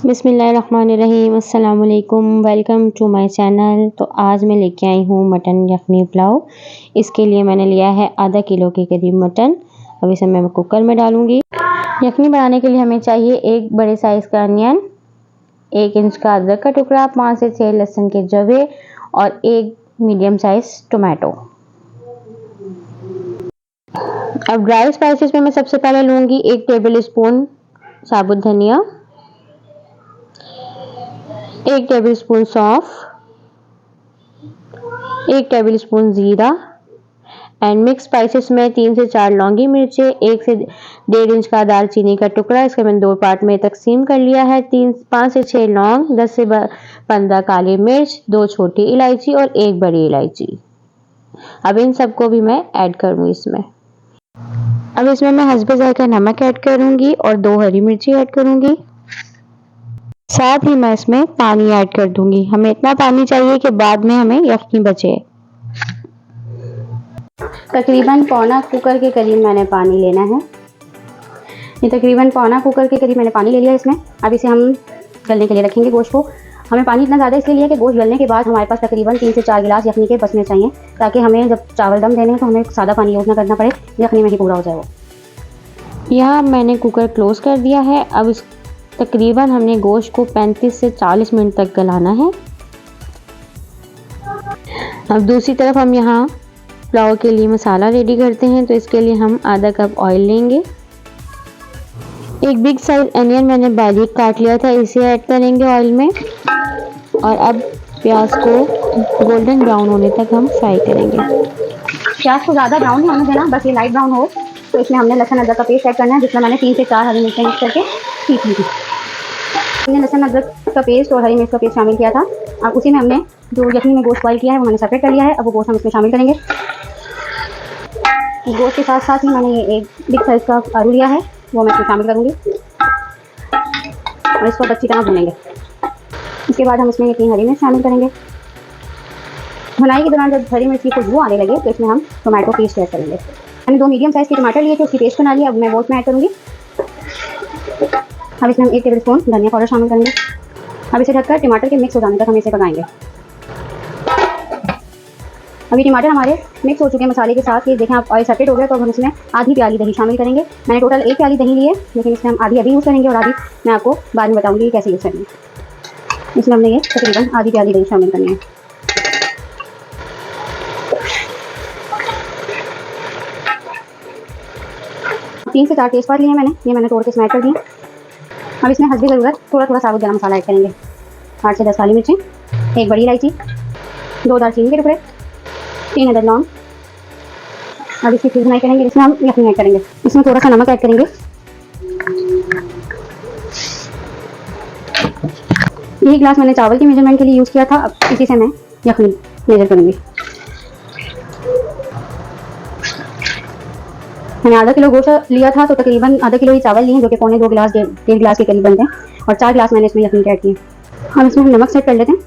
बिस्मिल्लाहिर्रहमानिर्रहीम अस्सलाम वालेकुम, वेलकम टू माय चैनल। तो आज मैं लेके आई हूँ मटन यखनी पुलाव। इसके लिए मैंने लिया है आधा किलो के करीब मटन। अब इसे मैं कुकर में डालूंगी। यखनी बनाने के लिए हमें चाहिए एक बड़े साइज़ का अनियन, 1 इंच का अदरक का टुकड़ा, 5 से 6 लहसुन के जवे और 1 मीडियम साइज टोमेटो। अब ड्राई स्पाइसेस में मैं सबसे पहले लूँगी 1 टेबल स्पून साबुत धनिया, 1 टेबल स्पून सौंफ, 1 टेबल स्पून जीरा एंड मिक्स स्पाइसेस में 3 से 4 लौंगी मिर्चें, 1 से 1.5 इंच का दालचीनी का टुकड़ा, इसका मैंने 2 पार्ट में तकसीम कर लिया है। 5 से 6 लौंग, 10 से 15 काली मिर्च, 2 छोटी इलायची और 1 बड़ी इलायची। अब इन सबको भी मैं ऐड करूँगी इसमें। अब इसमें मैं हस्बे ज़ायका नमक ऐड करूँगी और 2 हरी मिर्ची ऐड करूँगी। साथ ही मैं इसमें पानी ऐड कर दूंगी। हमें इतना पानी चाहिए कि बाद में हमें यखनी बचे। तकरीबन पौना कुकर के करीब मैंने पानी लेना है। ये तकरीबन पौना कुकर के करीब मैंने पानी ले लिया इसमें। अब इसे हम गलने के लिए रखेंगे गोश्त को। हमें पानी इतना ज़्यादा इसलिए लिया कि गोश्त गलने के बाद हमारे पास तकरीबन 3 से 4 गिलास यखनी के बचने चाहिए, ताकि हमें जब चावल दम देने हैं तो हमें सादा पानी यूज़ ना करना पड़े, यखनी में ही पूरा हो जाए वो। यहाँ मैंने कुकर क्लोज़ कर दिया है। अब इस तकरीबन हमने गोश्त को 35 से 40 मिनट तक गलाना है। अब दूसरी तरफ हम यहाँ पुलाव के लिए मसाला रेडी करते हैं। तो इसके लिए हम आधा कप ऑयल लेंगे। एक बिग साइज अनियन मैंने बारीक काट लिया था, इसे ऐड करेंगे ऑयल में और अब प्याज को गोल्डन ब्राउन होने तक हम फ्राई करेंगे। प्याज को ज़्यादा ब्राउन नहीं होने देना, बस ये लाइट ब्राउन हो। तो इसमें हमने लहसुन अदरक का पेस्ट ऐड करना है, जिसमें मैंने 3 से 4 हरी मिर्चें मिक्स करके पीस ली थी। हमने लहसुन अदरक का पेस्ट और हरी मिर्च का पेस्ट शामिल किया था। अब उसी में हमने जो यखनी में गोश्त बॉयल किया है वो मैंने सेपरेट कर लिया है। अब वो गोश्त हम इसमें शामिल करेंगे। गोश्त के साथ साथ ही मैंने ये एक बिग साइज़ का आलू लिया है, वो मैं इसमें शामिल करूँगी और इसको अच्छी तरह भूनेंगे। इसके बाद हम इसमें 3 हरी मिर्च शामिल करेंगे। भुनाई के दौरान जब हरी मिर्च की खुशबू आने लगे तो इसमें हम टोमेटो पेस्ट ऐड करेंगे। मैंने 2 मीडियम साइज़ के टमाटर लिए थे, उसकी पेस्ट बना लिया। अब मैं वो इसमें ऐड करूँगी। अब इसमें हम 1 टेबल स्पून धनिया पाउडर शामिल करेंगे। अब इसे ढककर टमाटर के मिक्स हो जाने तक हम इसे पकाएंगे। अभी टमाटर हमारे मिक्स हो चुके हैं मसाले के साथ। ये देखें आप ऑयल सेपरेट हो गया। तो अब हम इसमें आधी प्याली दही शामिल करेंगे। मैंने टोटल 1 प्याली दही ली है, लेकिन इसमें हम आधी अभी यूज़ करेंगे और आधी मैं आपको बाद में बताऊँगी कैसे यूज़ करेंगे। इसमें हमने ये तकरीबन आधी प्याली दही शामिल करनी है। तीन से 4 तेज़पात लिए मैंने, ये मैंने तोड़ के इसमें ऐड कर दिए। अब इसमें हस्बे ज़रूरत थोड़ा थोड़ा साबुत गरम मसाला ऐड करेंगे। 8 से 10 काली मिर्चें, 1 बड़ी इलायची, 2 दालचीनी के टुकड़े, 3 अदद लौंग। अब इसकी फिर भुनाई करेंगे। इसमें हम यखनी ऐड करेंगे। इसमें थोड़ा सा नमक ऐड करेंगे। 1 गिलास मैंने चावल के मेजरमेंट के लिए यूज़ किया था। अब इसी से मैं यखनी मेजर करूँगी। मैंने आधा किलो गोश्त लिया था, तो तकरीबन आधा किलो ही चावल लिए, जो कि पौने 2 गिलास 1.5 गिलास के करीब बनते हैं और 4 गिलास मैंने इसमें यखनी ऐड किए। हम इसमें नमक सेट कर लेते हैं।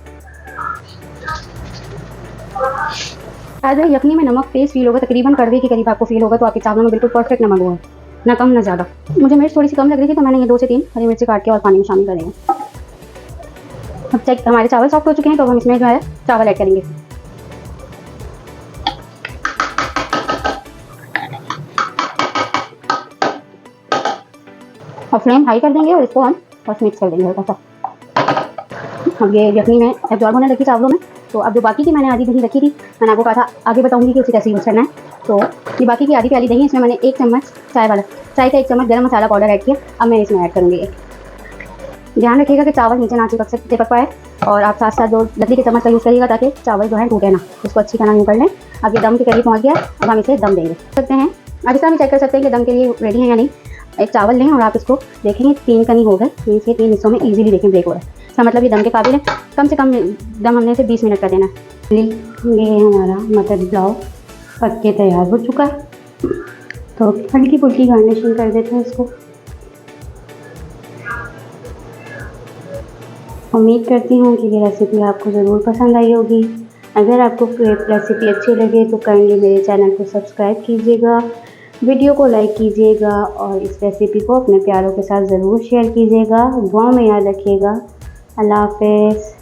अगर यखनी में नमक तेज़ फील होगा, तकरीबन कड़वे के करीब आपको फील होगा, तो आपके चावलों में बिल्कुल परफेक्ट नमक होगा, ना कम ना ज़्यादा। मुझे मिर्च थोड़ी सी कम लग रही थी, तो मैंने ये 2 से 3 हरी मिर्ची काट के और पानी में शामिल करेंगे। अब चेक हमारे चावल सॉफ्ट हो चुके हैं, तो हम इसमें जो है चावल ऐड करेंगे। और फ्लेम हाई कर देंगे और इसको हम बस मिक्स कर देंगे हल्का सा। अब ये यखनी में एब्जॉर्ब होने लगी चावलों में। तो अब जो बाकी की मैंने आधी दही रखी थी, मैंने आपको कहा था आगे बताऊंगी कि उसे कैसे यूज़ करना है। तो ये बाकी की आधी प्याली दही, इसमें मैंने 1 चम्मच चाय का 1 चम्मच गरम मसाला पाउडर ऐड किया। अब मैं इसमें ऐड करूँगी। ध्यान रखिएगा कि चावल नीचे ना चिपक पाए और आप साथ साथ जो लकड़ी के चम्मच का यूज़ करिएगा, ताकि चावल जो है टूटे ना। इसको अच्छी तरह कर लें। अब ये दम के करीब पहुँच गया। अब हम इसे दम देंगे सकते हैं। अब इस तरह भी चेक कर सकते हैं कि दम के लिए रेडी है या नहीं। एक चावल लें और आप इसको देखेंगे 3 कनी हो गए, मीन्स ये 3 हिस्सों में इजीली देखें ब्रेक हो रहा है। इसका मतलब ये दम के काबिल है। कम से कम दम हमने इसे 20 मिनट का देना है। ये हमारा मटर पुलाव पक के तैयार हो चुका है। तो हल्की फुल्की गार्निशिंग कर देते हैं इसको। उम्मीद करती हूँ कि ये रेसिपी आपको ज़रूर पसंद आई होगी। अगर आपको रेसिपी अच्छी लगे तो काइंडली मेरे चैनल को सब्सक्राइब कीजिएगा, वीडियो को लाइक कीजिएगा और इस रेसिपी को अपने प्यारों के साथ ज़रूर शेयर कीजिएगा। दुआओं में याद रखिएगा। अल्लाह हाफ़िज़।